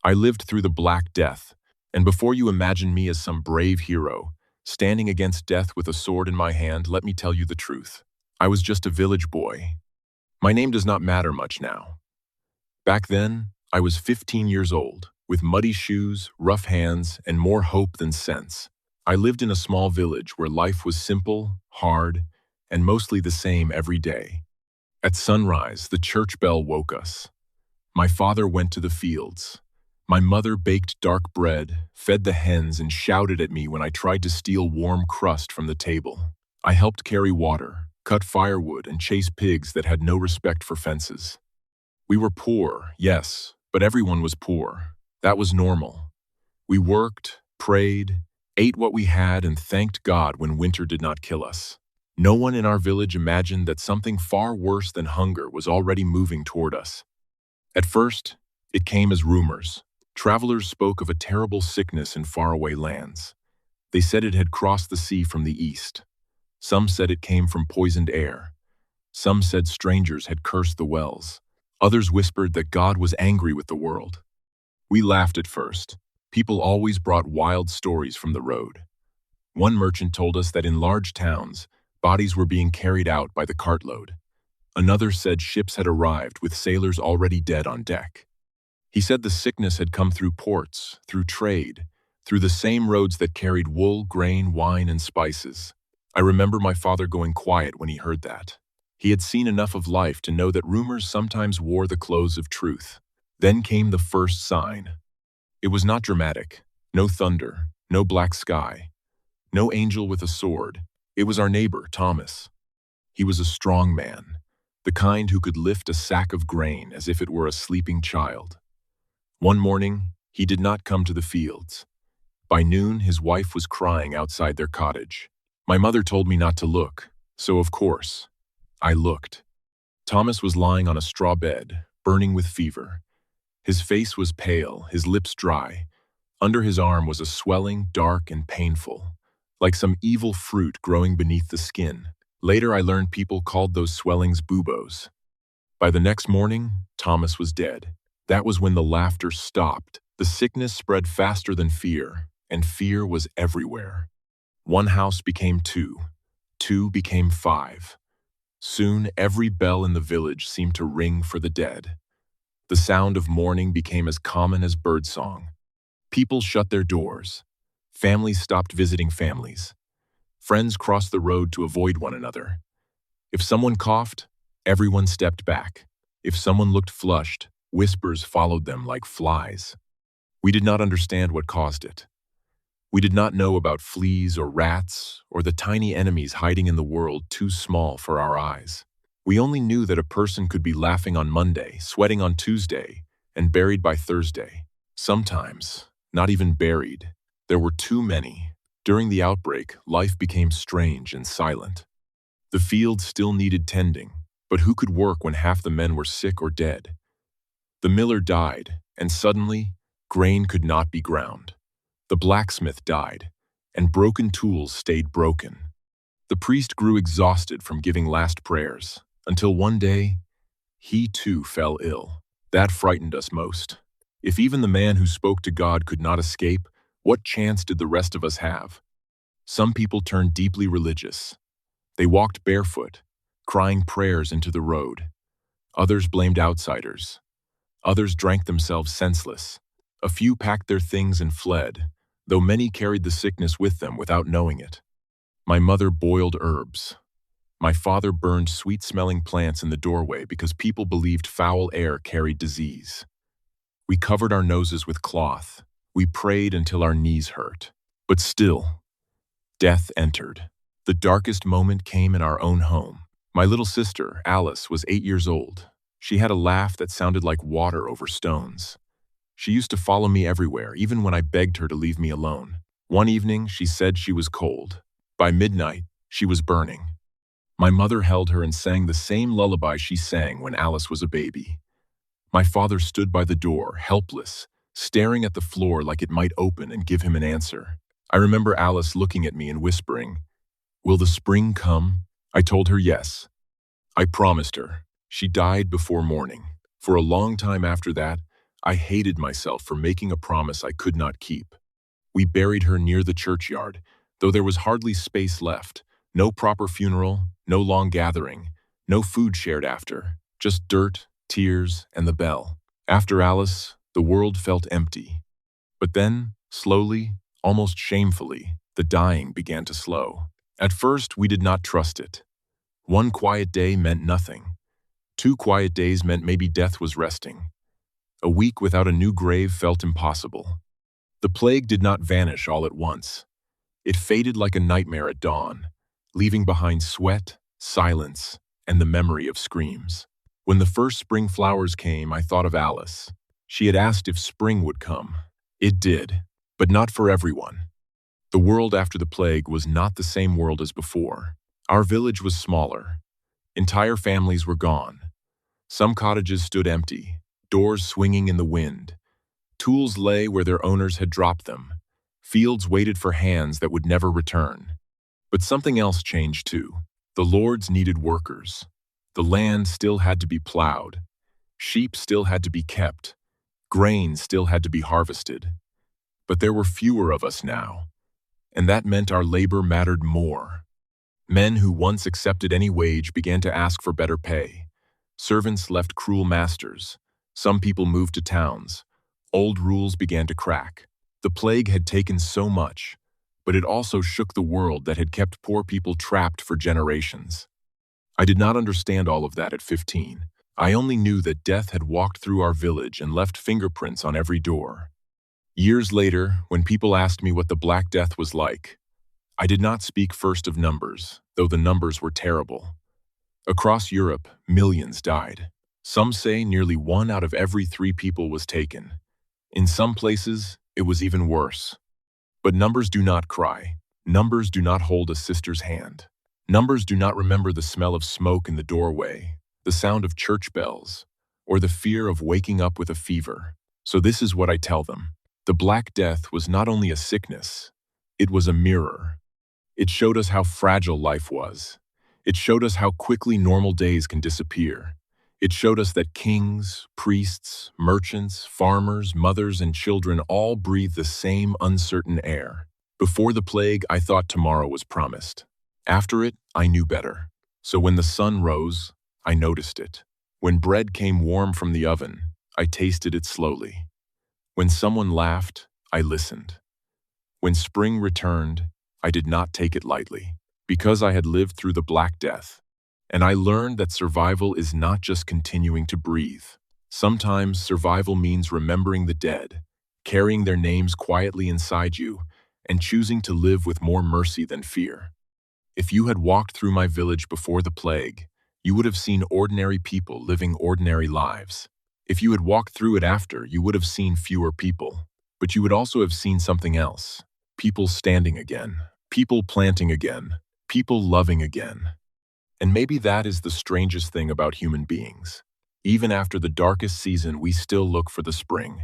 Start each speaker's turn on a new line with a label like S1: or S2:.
S1: I lived through the Black Death, and before you imagine me as some brave hero, standing against death with a sword in my hand, let me tell you the truth. I was just a village boy. My name does not matter much now. Back then, I was 15 years old, with muddy shoes, rough hands, and more hope than sense. I lived in a small village where life was simple, hard, and mostly the same every day. At sunrise, the church bell woke us. My father went to the fields. My mother baked dark bread, fed the hens, and shouted at me when I tried to steal warm crust from the table. I helped carry water, cut firewood, and chase pigs that had no respect for fences. We were poor, yes, but everyone was poor. That was normal. We worked, prayed, ate what we had, and thanked God when winter did not kill us. No one in our village imagined that something far worse than hunger was already moving toward us. At first, it came as rumors. Travelers spoke of a terrible sickness in faraway lands. They said it had crossed the sea from the east. Some said it came from poisoned air. Some said strangers had cursed the wells. Others whispered that God was angry with the world. We laughed at first. People always brought wild stories from the road. One merchant told us that in large towns, bodies were being carried out by the cartload. Another said ships had arrived with sailors already dead on deck. He said the sickness had come through ports, through trade, through the same roads that carried wool, grain, wine, and spices. I remember my father going quiet when he heard that. He had seen enough of life to know that rumors sometimes wore the clothes of truth. Then came the first sign. It was not dramatic. No thunder, no black sky, no angel with a sword. It was our neighbor, Thomas. He was a strong man, the kind who could lift a sack of grain as if it were a sleeping child. One morning, he did not come to the fields. By noon, his wife was crying outside their cottage. My mother told me not to look, so of course, I looked. Thomas was lying on a straw bed, burning with fever. His face was pale, his lips dry. Under his arm was a swelling, dark and painful, like some evil fruit growing beneath the skin. Later I learned people called those swellings buboes. By the next morning, Thomas was dead. That was when the laughter stopped. The sickness spread faster than fear, and fear was everywhere. One house became two. Two became five. Soon every bell in the village seemed to ring for the dead. The sound of mourning became as common as birdsong. People shut their doors. Families stopped visiting families. Friends crossed the road to avoid one another. If someone coughed, everyone stepped back. If someone looked flushed, whispers followed them like flies. We did not understand what caused it. We did not know about fleas or rats or the tiny enemies hiding in the world too small for our eyes. We only knew that a person could be laughing on Monday, sweating on Tuesday, and buried by Thursday. Sometimes, not even buried. There were too many. During the outbreak, life became strange and silent. The field still needed tending, but who could work when half the men were sick or dead? The miller died, and suddenly, grain could not be ground. The blacksmith died, and broken tools stayed broken. The priest grew exhausted from giving last prayers, until one day, he too fell ill. That frightened us most. If even the man who spoke to God could not escape, what chance did the rest of us have? Some people turned deeply religious. They walked barefoot, crying prayers into the road. Others blamed outsiders. Others drank themselves senseless. A few packed their things and fled, though many carried the sickness with them without knowing it. My mother boiled herbs. My father burned sweet-smelling plants in the doorway because people believed foul air carried disease. We covered our noses with cloth. We prayed until our knees hurt. But still, death entered. The darkest moment came in our own home. My little sister, Alice, was 8 years old. She had a laugh that sounded like water over stones. She used to follow me everywhere, even when I begged her to leave me alone. One evening, she said she was cold. By midnight, she was burning. My mother held her and sang the same lullaby she sang when Alice was a baby. My father stood by the door, helpless, staring at the floor like it might open and give him an answer. I remember Alice looking at me and whispering, "Will the spring come?" I told her yes. I promised her. She died before morning. For a long time after that, I hated myself for making a promise I could not keep. We buried her near the churchyard, though there was hardly space left. No proper funeral, no long gathering, no food shared after, just dirt, tears, and the bell. After Alice, the world felt empty. But then, slowly, almost shamefully, the dying began to slow. At first, we did not trust it. One quiet day meant nothing. 2 quiet days meant maybe death was resting. A week without a new grave felt impossible. The plague did not vanish all at once. It faded like a nightmare at dawn, leaving behind sweat, silence, and the memory of screams. When the first spring flowers came, I thought of Alice. She had asked if spring would come. It did, but not for everyone. The world after the plague was not the same world as before. Our village was smaller. Entire families were gone. Some cottages stood empty, doors swinging in the wind. Tools lay where their owners had dropped them. Fields waited for hands that would never return. But something else changed too. The lords needed workers. The land still had to be plowed. Sheep still had to be kept. Grain still had to be harvested. But there were fewer of us now, and that meant our labor mattered more. Men who once accepted any wage began to ask for better pay. Servants left cruel masters. Some people moved to towns. Old rules began to crack. The plague had taken so much, but it also shook the world that had kept poor people trapped for generations. I did not understand all of that at 15. I only knew that death had walked through our village and left fingerprints on every door. Years later, when people asked me what the Black Death was like, I did not speak first of numbers, though the numbers were terrible. Across Europe, millions died. Some say nearly 1 out of every 3 people was taken. In some places, it was even worse. But numbers do not cry. Numbers do not hold a sister's hand. Numbers do not remember the smell of smoke in the doorway, the sound of church bells, or the fear of waking up with a fever. So this is what I tell them. The Black Death was not only a sickness, it was a mirror. It showed us how fragile life was. It showed us how quickly normal days can disappear. It showed us that kings, priests, merchants, farmers, mothers, and children all breathe the same uncertain air. Before the plague, I thought tomorrow was promised. After it, I knew better. So when the sun rose, I noticed it. When bread came warm from the oven, I tasted it slowly. When someone laughed, I listened. When spring returned, I did not take it lightly, because I had lived through the Black Death. And I learned that survival is not just continuing to breathe. Sometimes survival means remembering the dead, carrying their names quietly inside you, and choosing to live with more mercy than fear. If you had walked through my village before the plague, you would have seen ordinary people living ordinary lives. If you had walked through it after, you would have seen fewer people. But you would also have seen something else. People standing again. People planting again. People loving again. And maybe that is the strangest thing about human beings. Even after the darkest season, we still look for the spring.